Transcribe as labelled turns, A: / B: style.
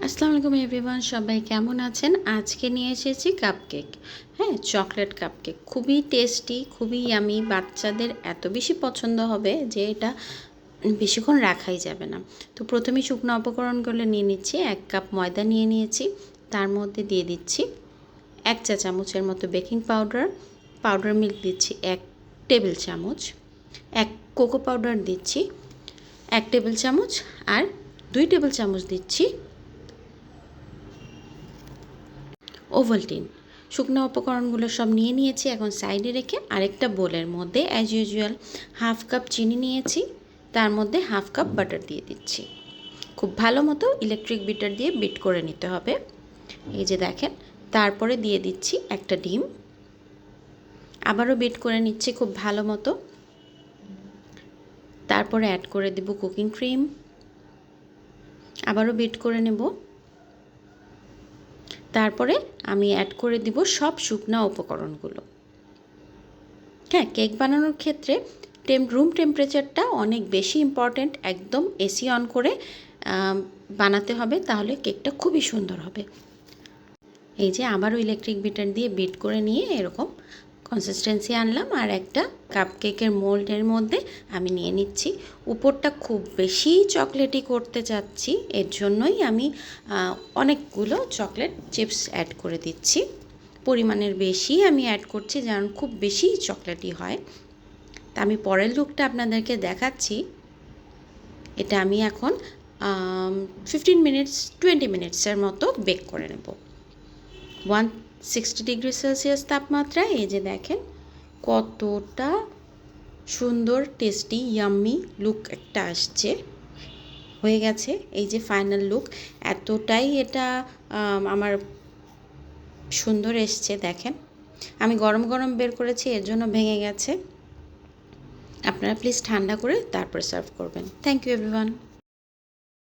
A: আসসালামু আলাইকুম এভরিওয়ান, সবাই কেমন আছেন? আজকে নিয়ে এসেছি কাপকেক। হ্যাঁ, চকলেট কাপকেক খুবই টেস্টি, খুবই ইয়ামি। বাচ্চাদের এত বেশি পছন্দ হবে যে এটা বেশিক্ষণ রাখাই যাবে না। তো প্রথমেই শুকনো উপকরণগুলো নিয়ে নিচ্ছি। 1 কাপ ময়দা নিয়ে নিয়েছি, তার মধ্যে দিয়ে দিচ্ছি 1 চা চামচের মতো বেকিং পাউডার, পাউডার মিল্ক দিচ্ছি 1 টেবিল চামচ, 1 কোকো পাউডার দিচ্ছি 1 টেবিল চামচ, আর 2 টেবিল চামচ দিচ্ছি ওভালটিন। শুকনো উপকরণগুলো সব নিয়ে নিয়েছি, এখন সাইডে রেখে আরেকটা বোলের মধ্যে অ্যাজ ইউজুয়াল 1/2 কাপ চিনি নিয়েছি, তার মধ্যে 1/2 কাপ বাটার দিয়ে দিচ্ছি। খুব ভালো মতো ইলেকট্রিক বিটার দিয়ে বিট করে নিতে হবে। এই যে দেখেন, তারপরে দিয়ে দিচ্ছি একটা ডিম, আবারও বিট করে নিচ্ছি খুব ভালো মতো। তারপরে অ্যাড করে দেব কুকিং ক্রিম, আবারও বিট করে নেব। তারপরে আমি অ্যাড করে দিব সব শুকনো উপকরণগুলো। হ্যাঁ, কেক বানানোর ক্ষেত্রে রুম টেম্পারেচারটা অনেক বেশি ইম্পর্ট্যান্ট। একদম এসি অন করে বানাতে হবে, তাহলে কেকটা খুবই সুন্দর হবে। এই যে আবারও ইলেকট্রিক বিটার দিয়ে বিট করে নিয়ে এরকম কনসিস্টেন্সি আনলাম, আর একটা কাপকেকের মোল্ডের মধ্যে আমি নিয়ে নিচ্ছি। উপরটা খুব বেশি চকলেটি করতে চাচ্ছি, এর জন্যই আমি অনেকগুলো চকলেট চিপস অ্যাড করে দিচ্ছি। পরিমাণের বেশি আমি অ্যাড করছি, যেমন খুব বেশি চকলেটি হয়। তা আমি পরের লুকটা আপনাদেরকে দেখাচ্ছি। এটা আমি এখন 20 মিনিটসের মতো বেক করে নেব 160 ডিগ্রি সেলসিয়াস তাপমাত্রায়। এই যে দেখেন কতটা সুন্দর টেস্টি ইয়াম্মি লুক একটা আসছে, হয়ে গেছে। এই যে ফাইনাল লুক, এতটাই এটা আমার সুন্দর এসছে। দেখেন, আমি গরম গরম বের করেছি, এর জন্য ভেঙে গেছে। আপনারা প্লিজ ঠান্ডা করে তারপর সার্ভ করবেন। Thank you everyone.